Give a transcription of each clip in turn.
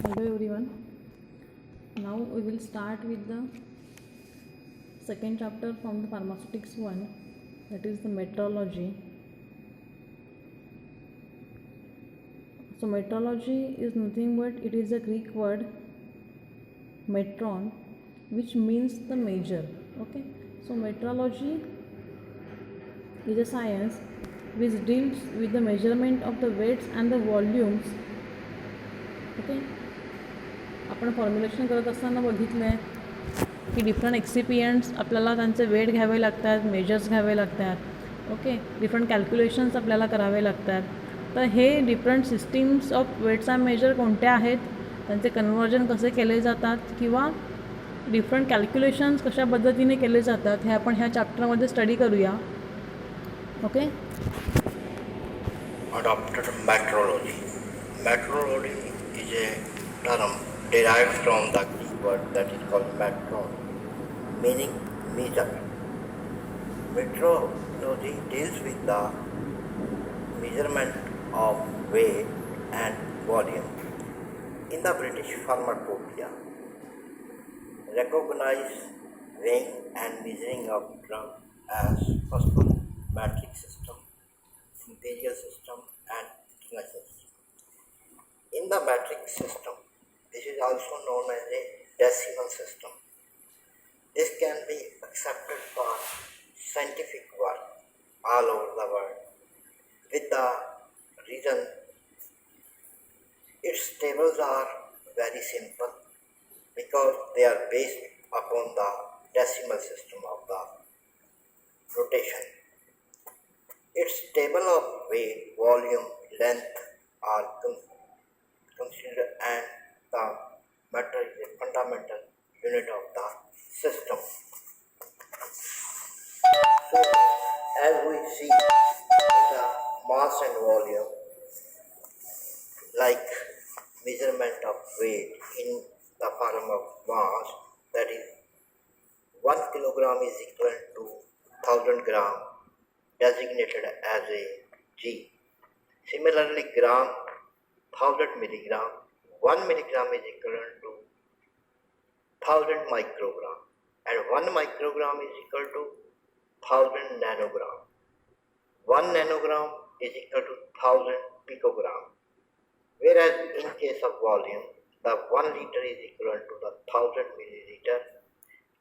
Hello everyone. Now we will start with the second chapter from the pharmaceutics one, that is the metrology. So metrology is nothing but it is a Greek word metron, which means the measure. Okay. So metrology is a science which deals with the measurement of the weights and the volumes. Okay. आपण formulation करत असताना बघितलं आहे की different एक्सिपियंट्स आपल्याला त्यांचे wait घ्यावे लागतात, मेजर्स घ्यावे लागतात. ओके. डिफरंट कॅल्क्युलेशन्स आपल्याला करावे लागतात. तर हे different systems of weights and measure कोणत्या आहेत, त्यांचे कन्वर्जन कसे केले जातात किंवा डिफरंट कॅल्क्युलेशन्स कशा पद्धतीने केले जातात हे आपण ह्या चॅप्टरमध्ये स्टडी करूया. Okay. Adopted metrology. Metrology is a term derived from the Greek word that is called metron, meaning meter. Metrology deals with the measurement of weight and volume. In the British Pharmacopoeia, recognize weighing and measuring of drum as first one metric system, imperial system, and Kingsley. In the metric system, this is also known as a decimal system. This can be accepted for scientific work all over the world, with the reason its tables are very simple because they are based upon the decimal system of the rotation. Its table of weight, volume, length are considered, and the meter is a fundamental unit of the system. So, as we see the mass and volume, like measurement of weight in the form of mass, that is 1 kilogram is equal to 1000 gram, designated as a G. Similarly, gram, 1000 milligram, 1 milligram is equivalent to 1000 microgram, and 1 microgram is equal to 1000 nanogram. 1 nanogram is equal to 1000 picogram. Whereas in case of volume, the 1 liter is equivalent to the 1000 milliliter,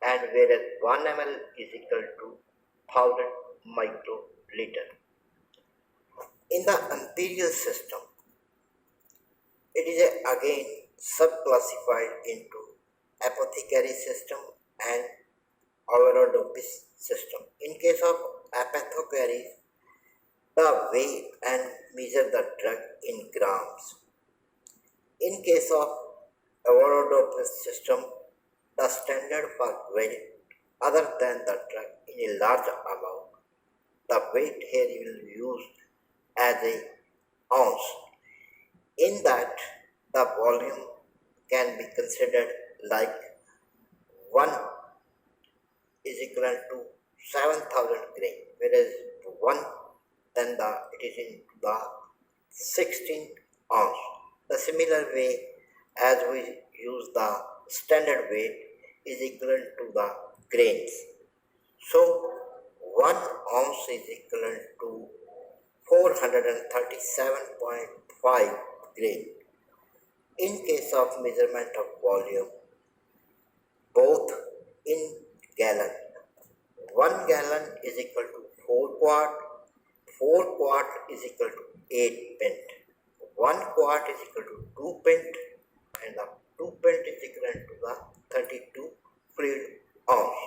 and whereas 1 ml is equal to 1000 microliter. In the imperial system, it is again subclassified into apothecary system and Avogadro's system. In case of apothecary, the weigh and measure the drug in grams. In case of Avogadro's system, the standard for weight other than the drug in a large amount. The weight here will be used as a ounce. In that, the volume can be considered like 1 is equivalent to 7000 grain, whereas 1 then it is in the 16 ounce. The similar way as we use the standard weight is equivalent to the grains. So 1 ounce is equivalent to 437.5 grain. In case of measurement of volume, both in gallon, 1 gallon is equal to 4 quart, 4 quart is equal to 8 pint, 1 quart is equal to 2 pint, and the 2 pint is equivalent to the 32 fluid ounce.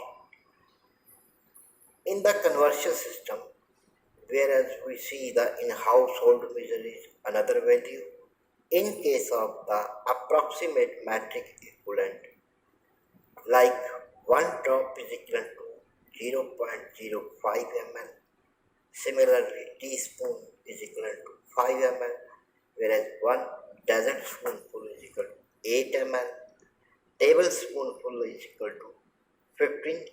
In the conversion system, whereas we see the in household measure is another value, in case of the approximate metric equivalent, like 1 drop is equal to 0.05 ml, similarly teaspoon is equal to 5 ml, whereas 1 dozen spoonful is equal to 8 ml, tablespoonful is equal to 15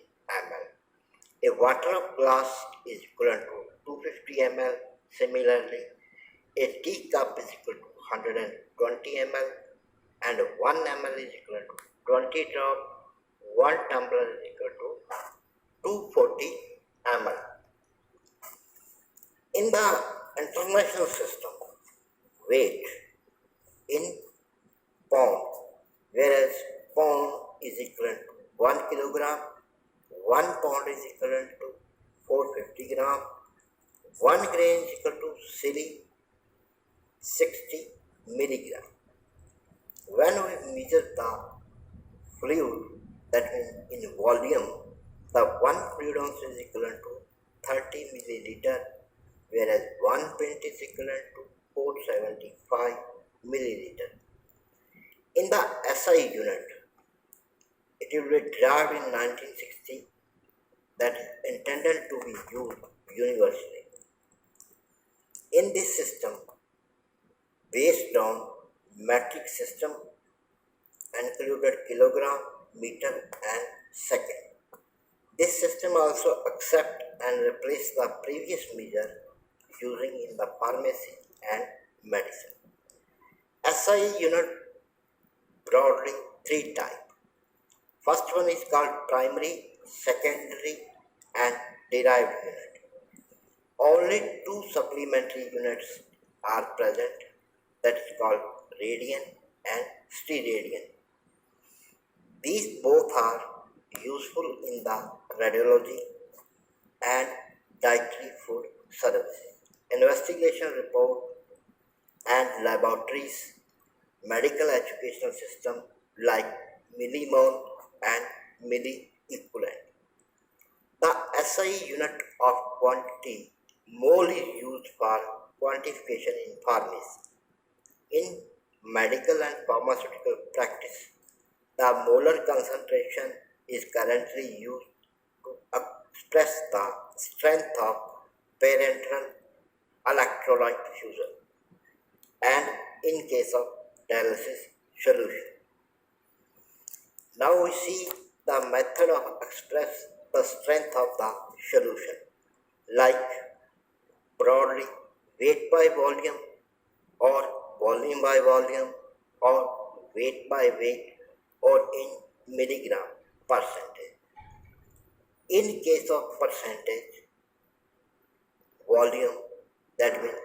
ml. A water of glass is equivalent to 250 ml. Similarly, a teacup is equal to 120 ml. and 1 ml is equal to 20 drop, 1 tumbler is equal to 240 ml. In the international system, weight in pound, whereas pound is equivalent to 1 kilogram, 1 pound is equivalent to 450 gram, 1 grain is equal to silly 60 milligram. When we measure the fluid, that means in volume, the 1 fluid ounce is equivalent to 30 milliliter, whereas 1 pint is equivalent to 475 milliliter. In the SI unit, it will be derived in 1960, that is intended to be used universally. In this system, based on metric system, included kilogram, meter and second. This system also accept and replace the previous measure using in the pharmacy and medicine. SI unit broadly 3 types. First one is called primary, secondary and derived unit. Only 2 supplementary units are present, that is called radian and steradian. These both are useful in the radiology and dietary food services, investigation report and laboratories, medical educational system like millimole and milliequivalent. The SI unit of quantity, mole, is used for quantification in pharmacy. In medical and pharmaceutical practice, the molar concentration is currently used to express the strength of parenteral electrolyte fusion and in case of dialysis solution. Now we see the method of express the strength of the solution, like broadly weight by volume or volume by volume or weight by weight or in milligram percentage. In case of percentage, volume, that means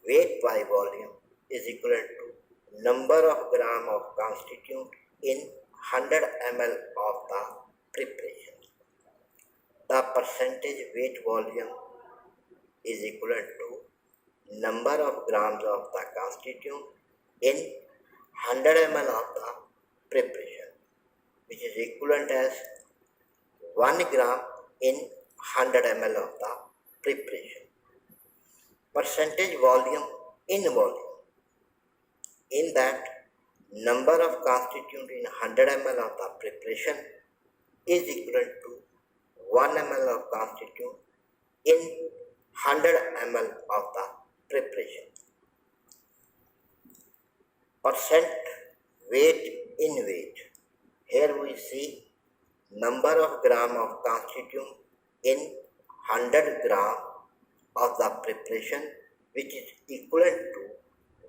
weight by volume, is equivalent to number of gram of constituent in 100 ml of the preparation. The percentage weight volume is equivalent to number of grams of the constituent in 100 ml of the preparation, which is equivalent as 1 gram in 100 ml of the preparation. Percentage volume in volume, in that number of constituent in 100 ml of the preparation is equivalent to 1 ml of constituent in 100 ml of the preparation. Percent weight in weight. Here we see number of gram of constituent in 100 gram of the preparation, which is equivalent to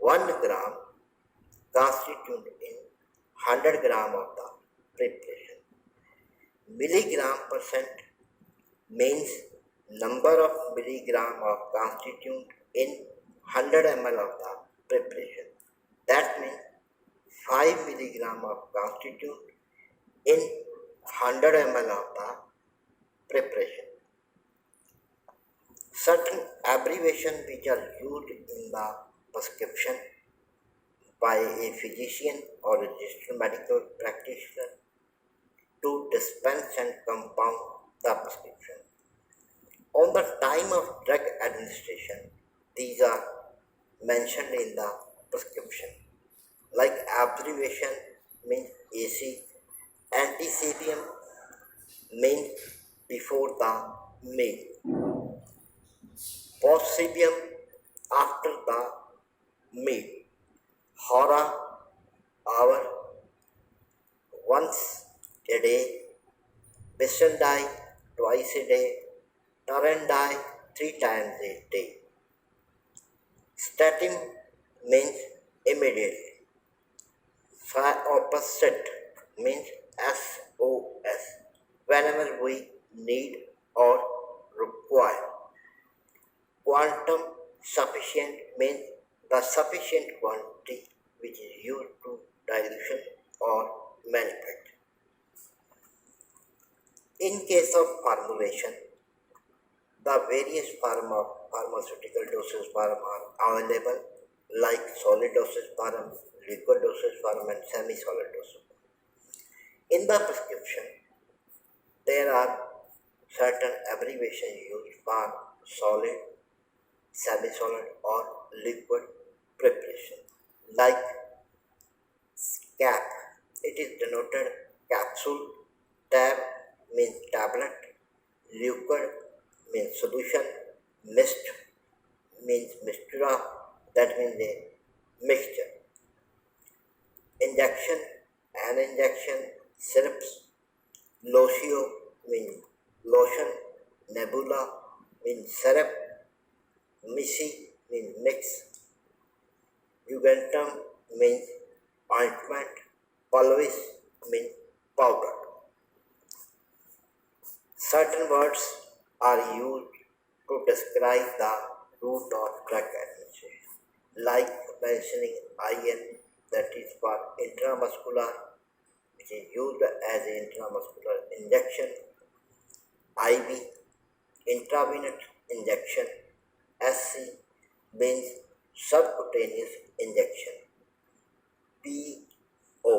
1 gram constituent in 100 gram of the preparation. Milligram percent means number of milligram of constituent in 100 ml of the preparation. That means 5 milligram of constituent in 100 ml of the preparation. Certain abbreviations which are used in the prescription by a physician or registered medical practitioner to dispense and compound the prescription. On the time of drug administration, these are mentioned in the prescription. Like abbreviation means AC, antecedent means before the meal, postcedium after the meal, hora hour, once a day, Bisendai twice a day, Tarendai 3 times a day. Statin means immediately. Opposite means SOS, whenever we need or require. Quantum sufficient means the sufficient quantity which is used to dilution or manipulate. In case of formulation, the various form of pharmaceutical dosage form are available like solid dosage form, liquid dosage form and semi-solid dosage form. In the prescription, there are certain abbreviations used for solid, semi-solid or liquid preparation like CAP. It is denoted capsule, tab means tablet, liquid means solution, mist means mixtura, that means a mixture. Injection, an injection, syrups, lotio means lotion, nebula means syrup, mixi means mix, jugentum means ointment, pulvis means powder. Certain words are used to describe the route of drug administration, like mentioning IN, that is for intramuscular, which is used as an intramuscular injection, IV, intravenous injection, SC means subcutaneous injection, PO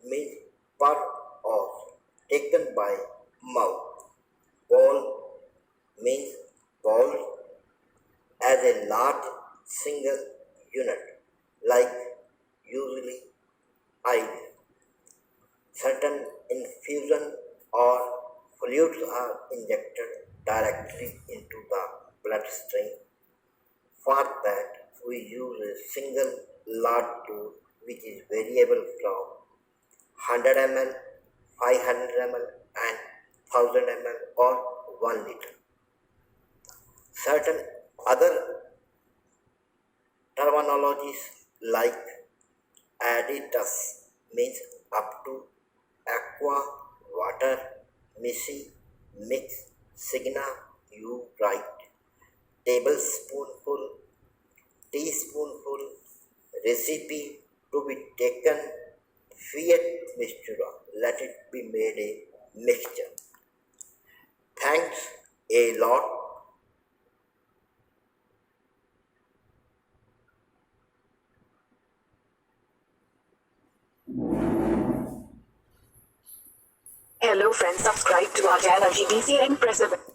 means per ounce taken by mouth, ball means ball as a large single unit like usually IV. Certain infusion or fluids are injected directly into the bloodstream. For that, we use a single large tube which is variable from 100 ml, 500 ml and 1000 ml or 1 liter. Certain other terminologies like additus means up to, aqua, water, mixi, mix, signa, you write, tablespoonful, teaspoonful, recipe to be taken, fiat mixtura, let it be made a mixture. Thanks a lot. Hello friends, subscribe to our channel GBC and press the bell.